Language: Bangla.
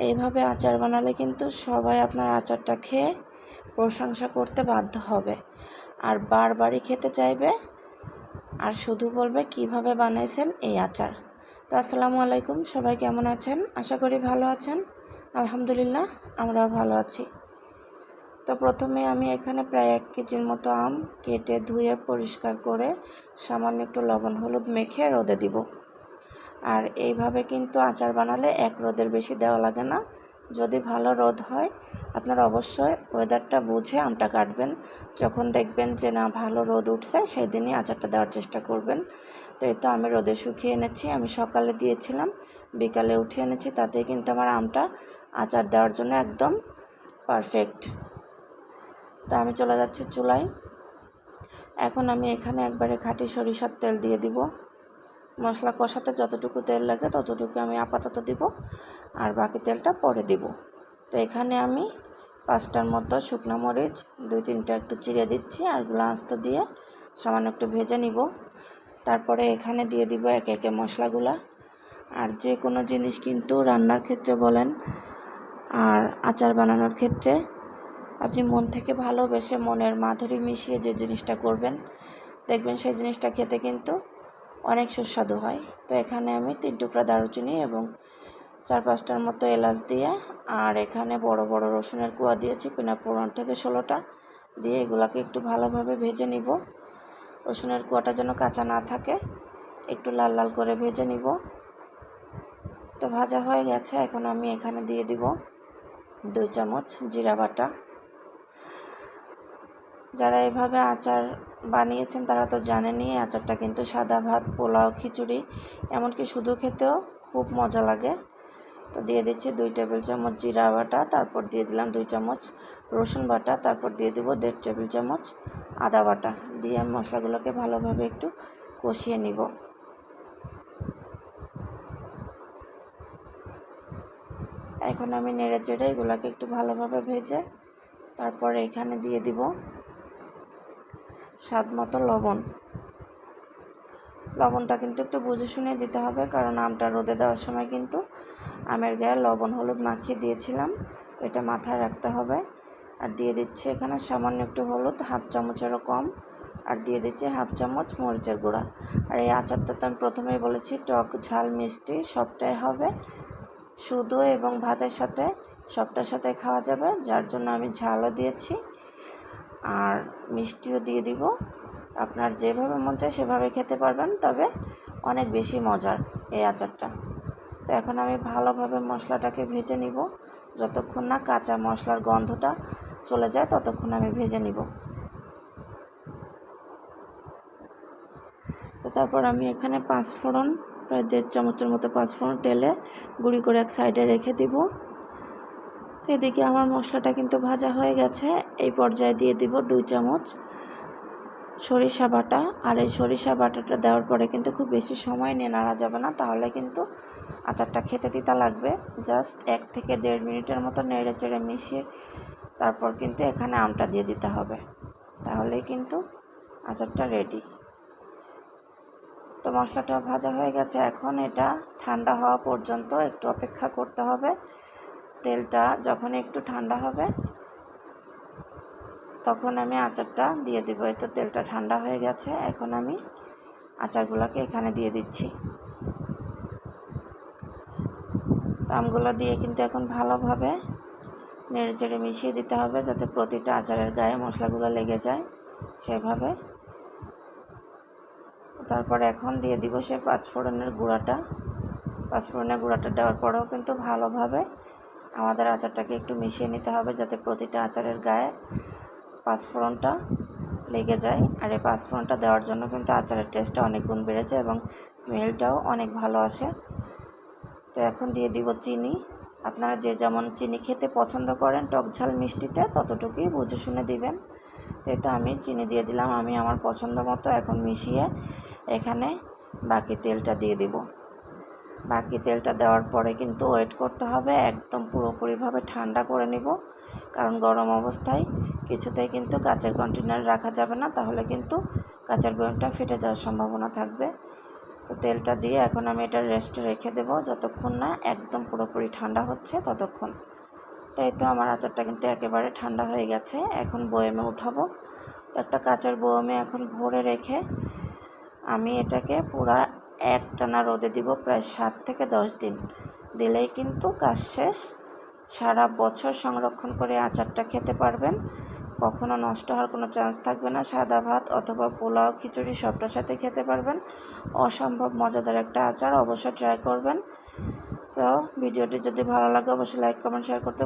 এইভাবে আচার বানালে কিন্তু সবাই আপনার আচারটা খেয়ে প্রশংসা করতে বাধ্য হবে আর বারবারই খেতে চাইবে আর শুধু বলবে কিভাবে বানাইছেন এই আচার। তো আসসালামু আলাইকুম, সবাই কেমন আছেন? আশা করি ভালো আছেন। আলহামদুলিল্লাহ, আমরাও ভালো আছি। তো প্রথমে আমি এখানে প্রায় 1 কেজির মতো আম কেটে ধুয়ে পরিষ্কার করে সামান্য একটু লবণ হলুদ মেখে রোদে দিব। আর এইভাবে কিন্তু আচার বানালে 1 রোদের বেশি দেওয়া লাগে না। যদি ভালো রোদ হয় আপনারা অবশ্যই ওয়েদারটা বুঝে আমটা কাটবেন। যখন দেখবেন যে না ভালো রোদ উঠছে সেই দিনই আচারটা দেওয়ার চেষ্টা করবেন। তো এই তো আমি রোদে শুকিয়ে এনেছি, আমি সকালে দিয়েছিলাম, বিকালে উঠিয়ে এনেছি, তাতে কিন্তু আমার আমটা আচার দেওয়ার জন্য একদম পারফেক্ট। তো আমি চলে যাচ্ছি চুলায়। এখন আমি এখানে একবারে খাঁটি সরিষার তেল দিয়ে দিব। মশলা কষাতে যতটুকু তেল লাগে ততটুকু আমি আপাতত দিব, আর বাকি তেলটা পরে দিব। তো এখানে আমি 5টার মতো শুকনো মরিচ 2-3টা একটু চিড়ে দিচ্ছি, আর গুঁড়ো আস্ত দিয়ে সামান্য একটু ভেজে নিব। তারপরে এখানে দিয়ে দিব একে একে মশলাগুলা। আর যে কোনো জিনিস কিন্তু রান্নার ক্ষেত্রে বলেন আর আচার বানানোর ক্ষেত্রে আপনি মন থেকে ভালোবেসে মনের মাধুরী মিশিয়ে যে জিনিসটা করবেন দেখবেন সেই জিনিসটা খেতে কিন্তু অনেক সুস্বাদু হয়। তো এখানে আমি 3 টুকরা দারুচিনি এবং 4-5টার মতো এলাচ দিয়ে, আর এখানে বড় বড় রসুনের কোয়া দিয়েছি, 15 থেকে 16টা দিয়ে এগুলাকে একটু ভালোভাবে ভেজে নিব। রসুনের কোয়াটা যেন কাঁচা না থাকে, একটু লাল লাল করে ভেজে নিব। তো ভাজা হয়ে গেছে, এখন আমি এখানে দিয়ে দিব 2 চামচ জিরা বাটা। যারা এভাবে আচার বানিয়েছেন তারা তো জানেনই আচারটা কিন্তু সাদা ভাত, পোলাও, খিচুড়ি এমনকি শুধু খেতেও খুব মজা লাগে। তো দিয়ে দিচ্ছি 2 টেবিল চামচ জিরা বাটা, তারপর দিয়ে দিলাম 2 চামচ রসুন বাটা, তারপর দিয়ে দিব 1.5 টেবিল চামচ আদা বাটা দিয়ে আমি মশলাগুলোকে ভালোভাবে একটু কষিয়ে নিব। এখন আমি নেড়ে চেড়ে এগুলোকে একটু ভালোভাবে ভেজে তারপর এখানে দিয়ে দিব স্বাদ মতো লবণ। লবণটা কিন্তু একটু বুঝে শুনে দিতে হবে, কারণ আমটা রোদে দেওয়ার সময় কিন্তু আমের গায়ে লবণ হলুদ মাখিয়ে দিয়েছিলাম, তো এটা মাথায় রাখতে হবে। আর দিয়ে দিচ্ছি এখানে সামান্য একটু হলুদ, 1/2 চামচেরও কম, আর দিয়ে দিচ্ছি 1/2 চামচ মরিচের গুঁড়া। আর এই আচারটা তো আমি প্রথমেই বলেছি টক ঝাল মিষ্টি সবটাই হবে, শুধু এবং ভাতের সাথে সবটার সাথে খাওয়া যাবে, যার জন্য আমি ঝালও দিয়েছি আর মিষ্টিও দিয়ে দিব। আপনার যেভাবে মন চায় সেভাবে খেতে পারবেন, তবে অনেক বেশি মজার এই আচারটা। তো এখন আমি ভালোভাবে মশলাটাকে ভেজে নিব, যতক্ষণ না কাঁচা মশলার গন্ধটা চলে যায় ততক্ষণ আমি ভেজে নিব। তো তারপর আমি এখানে 5 ফোড়ন, প্রায় 1.5 চামচের মতো 5 ফোড়ন তেলে গুঁড়ি করে এক সাইডে রেখে দিব। তো এদিকে আমার মশলাটা কিন্তু ভাজা হয়ে গেছে। এই পর্যায়ে দিয়ে দিব 2 চামচ সরিষা বাটা। আর এই সরিষা বাটাটা দেওয়ার পরে কিন্তু খুব বেশি সময় নিয়ে নাড়া যাবে না, তাহলে কিন্তু আচারটা খেতে তিতা লাগবে। জাস্ট 1 থেকে 1.5 মিনিটের মতো নেড়ে চেড়ে মিশিয়ে তারপর কিন্তু এখানে আমটা দিয়ে দিতে হবে, তাহলেই কিন্তু আচারটা রেডি। তো মশলাটা ভাজা হয়ে গেছে, এখন এটা ঠান্ডা হওয়া পর্যন্ত একটু অপেক্ষা করতে হবে। তেলটা যখন একটু ঠান্ডা হবে তখন আমি আচারটা দিয়ে দিব। এই তো তেলটা ঠান্ডা হয়ে গেছে, এখন আমি আচারগুলোকে এখানে দিয়ে দিচ্ছি। তো আমগুলো দিয়ে কিন্তু এখন ভালোভাবে নেড়ে চেড়ে মিশিয়ে দিতে হবে, যাতে প্রতিটা আচারের গায়ে মশলাগুলো লেগে যায় সেভাবে। তারপর এখন দিয়ে দিব সেই 5 ফোড়নের গুঁড়াটা। 5 ফোড়নের গুঁড়াটা দেওয়ার পরেও কিন্তু ভালোভাবে আমাদের আচারটাকে একটু মিশিয়ে নিতে হবে, যাতে প্রতিটা আচারের গায়ে 5 ফোড়নটা লেগে যায়। আর এই 5 ফোড়নটা দেওয়ার জন্য কিন্তু আচারের টেস্টটা অনেক গুণ বেড়েছে এবং স্মেলটাও অনেক ভালো আসে। তো এখন দিয়ে দিব চিনি। আপনারা যে যেমন চিনি খেতে পছন্দ করেন টক ঝাল মিষ্টিতে ততটুকুই বুঝে শুনে দিবেন। তো আমি চিনি দিয়ে দিলাম আমি আমার পছন্দ মতো। এখন মিশিয়ে এখানে বাকি তেলটা দিয়ে দিব। বাকি তেলটা দেওয়ার পরে কিন্তু ওয়েট করতে হবে, একদম পুরোপুরিভাবে ঠান্ডা করে নিব, কারণ গরম অবস্থায় কিছুতেই কিন্তু কাচের কন্টেনারে রাখা যাবে না, তাহলে কিন্তু কাচের বয়ামটা ফেটে যাওয়ার সম্ভাবনা থাকবে। তো তেলটা দিয়ে এখন আমি এটা রেস্টে রেখে দেবো যতক্ষণ না একদম পুরোপুরি ঠান্ডা হচ্ছে ততক্ষণ। তো এই তো আমার আচারটা কিন্তু একেবারে ঠান্ডা হয়ে গেছে। এখন বয়ামে উঠাবো। তো একটা কাঁচের বয়ামে এখন ভরে রেখে আমি এটাকে পুরা একটানা রোদে দিব প্রায় 7 থেকে 10 দিন। দিলেই কিন্তু কাজ শেষ। সারা বছর সংরক্ষণ করে আচারটা খেতে পারবেন, কখনো নষ্ট হওয়ার কোনো চান্স থাকবে না। সাদা ভাত অথবা পোলাও, খিচুড়ি সবটার সাথে খেতে পারবেন। অসম্ভব মজাদার একটা আচার, অবশ্যই ট্রাই করবেন। তো ভিডিওটি যদি ভালো লাগে অবশ্যই লাইক, কমেন্ট, শেয়ার করতে